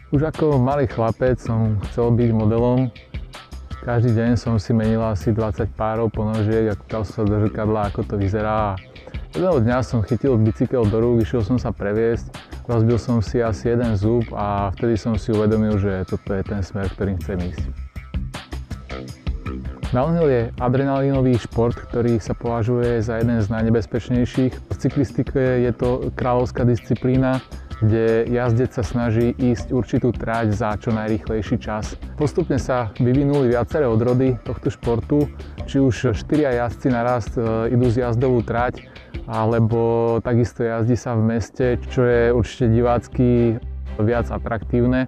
Už ako malý chlapec som chcel byť modelom. Každý deň som si menil asi 20 párov ponožiek a kúkal som sa do zrkadla, ako to vyzerá. Jedného dňa som chytil bicykel do rúk, išiel som sa previesť, rozbil som si asi jeden zub a vtedy som si uvedomil, že toto je ten smer, ktorým chcem ísť. Downhill je adrenalínový šport, ktorý sa považuje za jeden z najnebezpečnejších. V cyklistike je to kráľovská disciplína, kde jazdec sa snaží ísť určitú trať za čo najrýchlejší čas. Postupne sa vyvinuli viaceré odrody tohto športu, či už 4 jazdci naraz idú z jazdovú trať, alebo takisto jazdí sa v meste, čo je určite divácky viac atraktívne.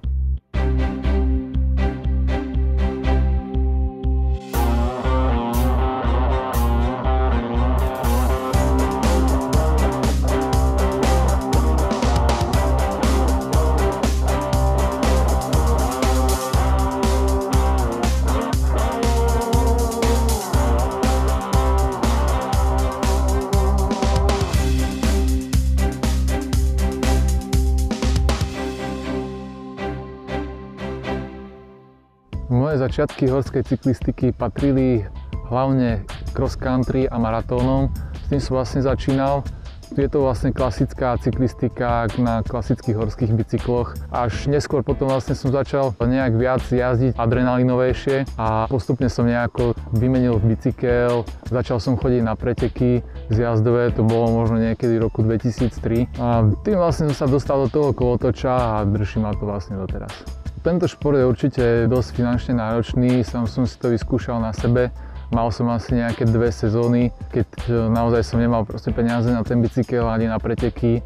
Moje začiatky horskej cyklistiky patrili hlavne cross country a maratónom. S tým som vlastne začínal. Je to vlastne klasická cyklistika na klasických horských bicykloch. Až neskôr potom vlastne som začal nejak viac jazdiť adrenalinovejšie a postupne som nejako vymenil bicykel. Začal som chodiť na preteky z jazdové, to bolo možno niekedy v roku 2003. A tým vlastne som sa dostal do toho kolotoča a drží ma to vlastne doteraz. Tento šport je určite dosť finančne náročný, sám som si to vyskúšal na sebe. Mal som asi nejaké 2 sezóny, keď naozaj som nemal proste peniaze na ten bicykel ani na preteky.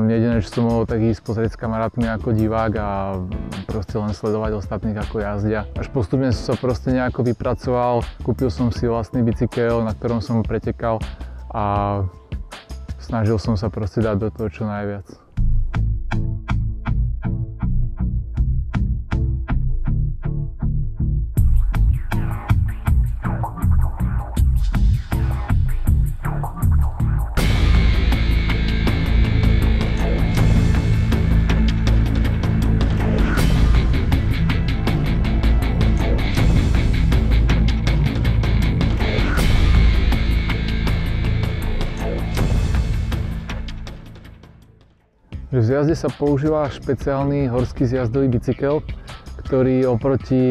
Jediné, čo som mohol, tak ísť pozrieť s kamarátmi ako divák a proste len sledovať ostatných ako jazdia. Až postupne som sa proste nejako vypracoval, kúpil som si vlastný bicykel, na ktorom som pretekal a snažil som sa proste dať do toho čo najviac. V zjazde sa používa špeciálny horský zjazdový bicykel, ktorý oproti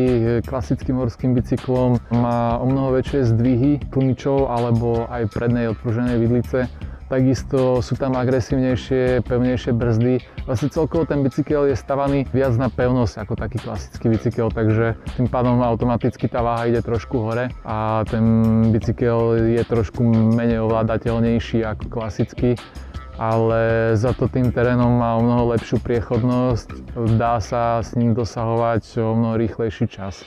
klasickým horským bicyklom má omnoho väčšie zdvihy tlmičov alebo aj prednej odpruženej vidlice. Takisto sú tam agresívnejšie, pevnejšie brzdy. Vlastne celkovo ten bicykel je stavaný viac na pevnosť ako taký klasický bicykel, takže tým pádom automaticky tá váha ide trošku hore a ten bicykel je trošku menej ovládateľnejší ako klasický. Ale za to tým terénom má o mnoho lepšiu priechodnosť, dá sa s ním dosahovať o mnoho rýchlejší čas.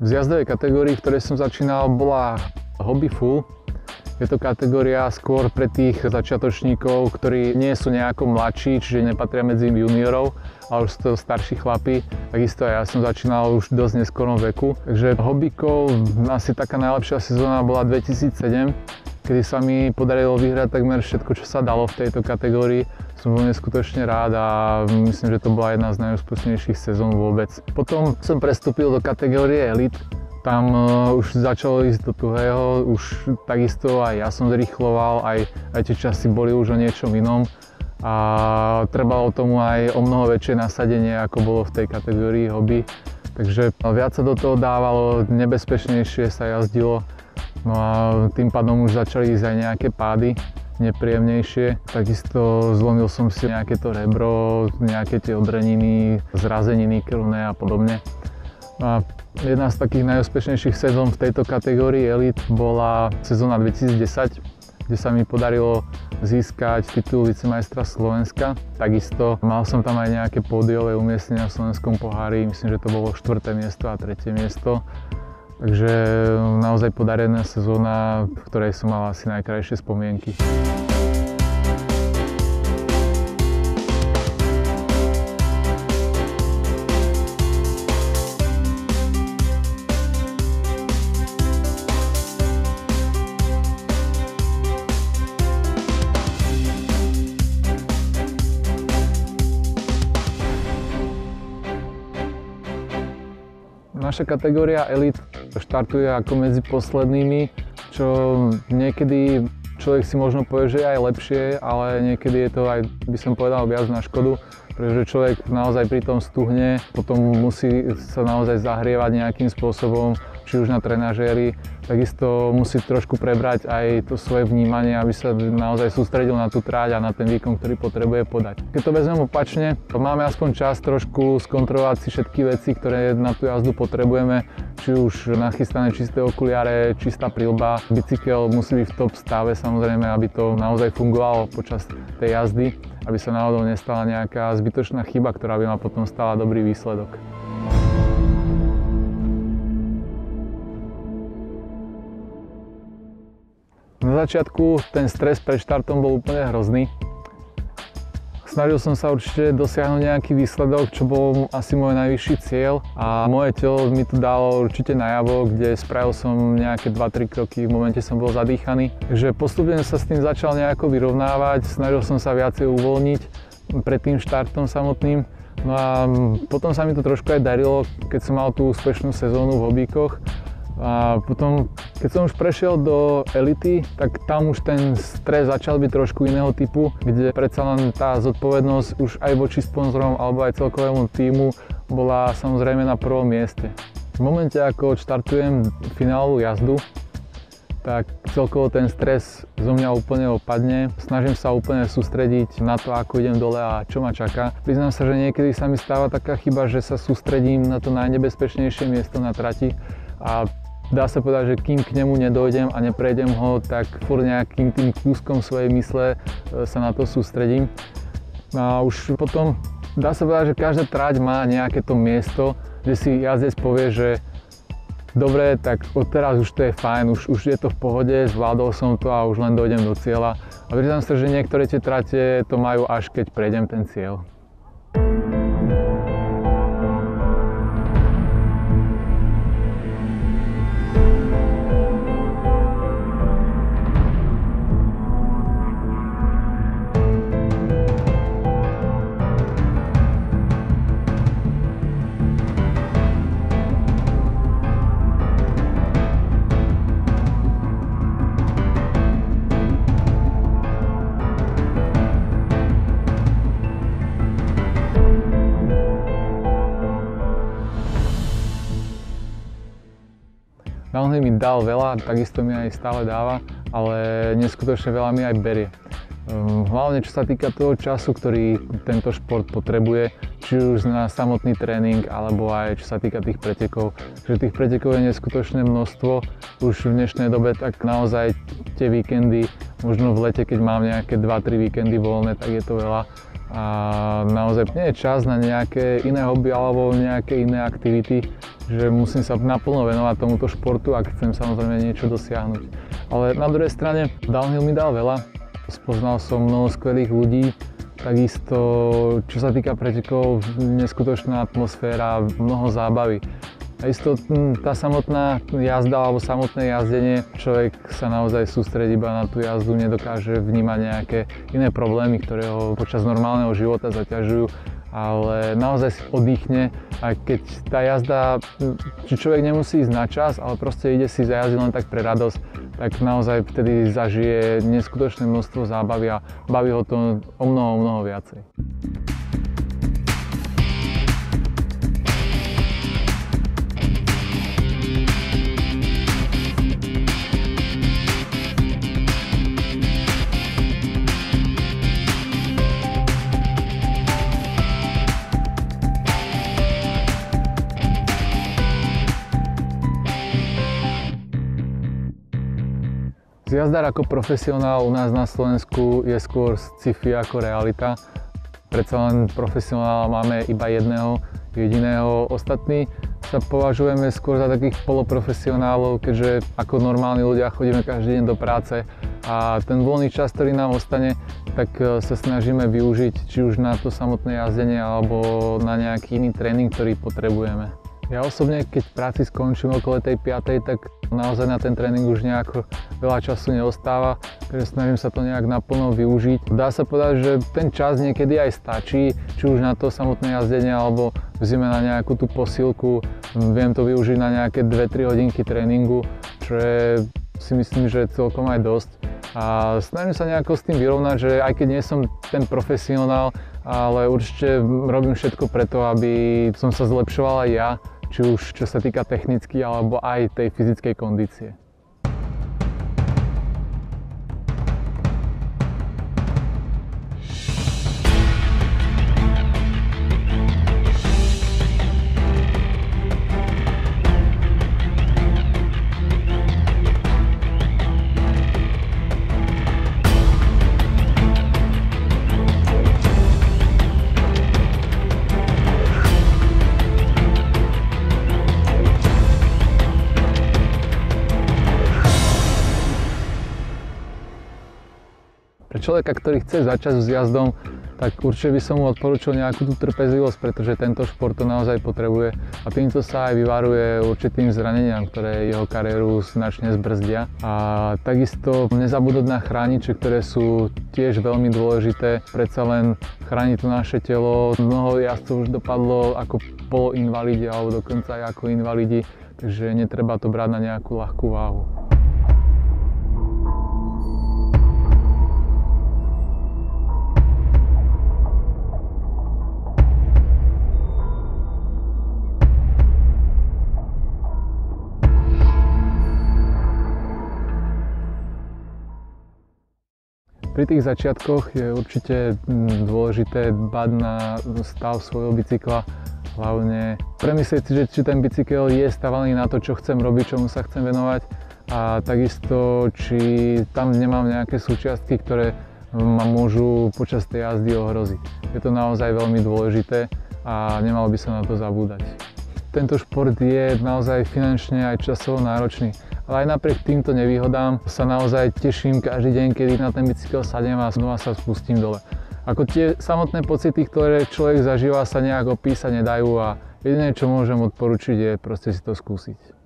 V zjazdovej kategórii, v ktorej som začínal, bola Hobby Full. Je to kategória skôr pre tých začiatočníkov, ktorí nie sú nejako mladší, čiže nepatria medzi juniorov, ale už sú to starší chlapi. Takisto aj ja som začínal už v dosť neskorom veku. Takže hobbykov asi taká najlepšia sezóna bola 2007, kedy sa mi podarilo vyhrať takmer všetko, čo sa dalo v tejto kategórii. Som bol neskutočne rád a myslím, že to bola jedna z najúspešnejších sezón vôbec. Potom som prestúpil do kategórie Elite. Tam už začalo ísť do tuhého, už takisto aj ja som zrýchloval, aj tie časy boli už o niečom inom a trebalo tomu aj o mnoho väčšie nasadenie, ako bolo v tej kategórii hobby. Takže viac sa do toho dávalo, nebezpečnejšie sa jazdilo, no a tým pádom už začali ísť aj nejaké pády nepríjemnejšie. Takisto zlomil som si nejaké to rebro, nejaké tie odreniny, zrazeniny krvné a podobne. A jedna z takých najúspešnejších sezón v tejto kategórii Elite bola sezóna 2010, kde sa mi podarilo získať titul vicemajstra Slovenska. Takisto mal som tam aj nejaké pódiové umiestnenia v slovenskom pohári, myslím, že to bolo 4. miesto a 3. miesto. Takže naozaj podarená sezóna, v ktorej som mal asi najkrajšie spomienky. Naša kategória Elite štartuje ako medzi poslednými, čo niekedy človek si možno povie, že je aj lepšie, ale niekedy je to aj, by som povedal, viac na škodu, pretože človek naozaj pri tom stuhne, potom musí sa naozaj zahrievať nejakým spôsobom, či už na trenažéri, takisto musí trošku prebrať aj to svoje vnímanie, aby sa naozaj sústredil na tú tráť a na ten výkon, ktorý potrebuje podať. Keď to vezmem opačne, máme aspoň čas trošku skontrolovať si všetky veci, ktoré na tú jazdu potrebujeme, či už nachystané čisté okuliare, čistá prilba, bicykel musí byť v top stave, samozrejme, aby to naozaj fungovalo počas tej jazdy, aby sa náhodou nestala nejaká zbytočná chyba, ktorá by ma potom stala dobrý výsledok. Na začiatku ten stres pred štartom bol úplne hrozný. Snažil som sa určite dosiahnuť nejaký výsledok, čo bol asi môj najvyšší cieľ a moje telo mi to dalo určite najavo, kde spravil som nejaké 2-3 kroky, v momente som bol zadýchaný. Takže postupne sa s tým začal nejako vyrovnávať, snažil som sa viacej uvoľniť pred tým štartom samotným. No a potom sa mi to trošku aj darilo, keď som mal tú úspešnú sezónu v hobíkoch. A potom, keď som už prešiel do elity, tak tam už ten stres začal byť trošku iného typu, kde predsa len tá zodpovednosť už aj voči sponzorom alebo aj celkovému tímu bola samozrejme na prvom mieste. V momente, ako odštartujem finálovú jazdu, tak celkovo ten stres zo mňa úplne opadne. Snažím sa úplne sústrediť na to, ako idem dole a čo ma čaká. Priznám sa, že niekedy sa mi stáva taká chyba, že sa sústredím na to najnebezpečnejšie miesto na trati a dá sa povedať, že kým k nemu nedojdem a neprejdem ho, tak furt nejakým tým kúskom svojej mysle sa na to sústredím. A už potom dá sa povedať, že každá trať má nejaké to miesto, kde si jazdec povie, že dobre, tak odteraz už to je fajn, už je to v pohode, zvládol som to a už len dojdem do cieľa. A priznám sa, že niektoré tie trate to majú až keď prejdem ten cieľ. Downhill mi dal veľa, takisto mi aj stále dáva, ale neskutočne veľa mi aj berie. Hlavne čo sa týka toho času, ktorý tento šport potrebuje, či už na samotný tréning, alebo aj čo sa týka tých pretekov. Takže tých pretekov je neskutočné množstvo. Už v dnešnej dobe tak naozaj tie víkendy, možno v lete, keď mám nejaké 2-3 víkendy voľné, tak je to veľa. A naozaj nie je čas na nejaké iné hobby alebo nejaké iné aktivity, že musím sa naplno venovať tomuto športu, ak chcem samozrejme niečo dosiahnuť. Ale na druhej strane downhill mi dal veľa. Spoznal som mnoho skvelých ľudí, takisto čo sa týka pretekov, neskutočná atmosféra, mnoho zábavy. A isto tá samotná jazda alebo samotné jazdenie, človek sa naozaj sústredí iba na tú jazdu, nedokáže vnímať nejaké iné problémy, ktoré ho počas normálneho života zaťažujú, ale naozaj si oddychne a keď tá jazda, či človek nemusí ísť na čas, ale proste ide si zajazdiť len tak pre radosť, tak naozaj vtedy zažije neskutočné množstvo zábavy a baví ho to o mnoho viacej. Jazdár ako profesionál u nás na Slovensku je skôr sci-fi ako realita. Predsa len profesionála máme iba jedného, jediného. Ostatní sa považujeme skôr za takých poloprofesionálov, keďže ako normálni ľudia chodíme každý deň do práce a ten voľný čas, ktorý nám ostane, tak sa snažíme využiť či už na to samotné jazdenie alebo na nejaký iný tréning, ktorý potrebujeme. Ja osobne, keď v práci skončím okolo tej 5, tak naozaj na ten tréning už nejako veľa času neostáva, takže snažím sa to nejak naplno využiť. Dá sa povedať, že ten čas niekedy aj stačí, či už na to samotné jazdenie, alebo v zime na nejakú tú posilku, Viem to využiť na nejaké 2-3 hodinky tréningu, čo je, si myslím, že je celkom aj dosť. A snažím sa nejako s tým vyrovnať, že aj keď nie som ten profesionál, ale určite robím všetko preto, aby som sa zlepšoval aj ja, či už čo sa týka technicky, alebo aj tej fyzickej kondície. Pre človeka, ktorý chce začať s jazdom, tak určite by som mu odporúčil nejakú tú trpezlivosť, pretože tento šport to naozaj potrebuje a týmto sa aj vyvaruje určitým zraneniam, ktoré jeho kariéru značne zbrzdia. A takisto nezabúdať na chrániče, ktoré sú tiež veľmi dôležité. Predsa len chráni to naše telo. Mnoho jazdcov už dopadlo ako poloinvalidi alebo dokonca aj ako invalidi, takže netreba to brať na nejakú ľahkú váhu. Pri tých začiatkoch je určite dôležité dbať na stav svojho bicykla, hlavne premyslieť si, že či ten bicykel je stavaný na to, čo chcem robiť, čomu sa chcem venovať a takisto, či tam nemám nejaké súčiastky, ktoré ma môžu počas tej jazdy ohroziť. Je to naozaj veľmi dôležité a nemalo by sa na to zabúdať. Tento šport je naozaj finančne aj časovo náročný. Ale aj napriek týmto nevýhodám sa naozaj teším každý deň, kedy na ten bicykel sadnem a znova sa spustím dole. Ako tie samotné pocity, ktoré človek zažíva, sa nejak opísať nedajú a jediné, čo môžem odporučiť, je proste si to skúsiť.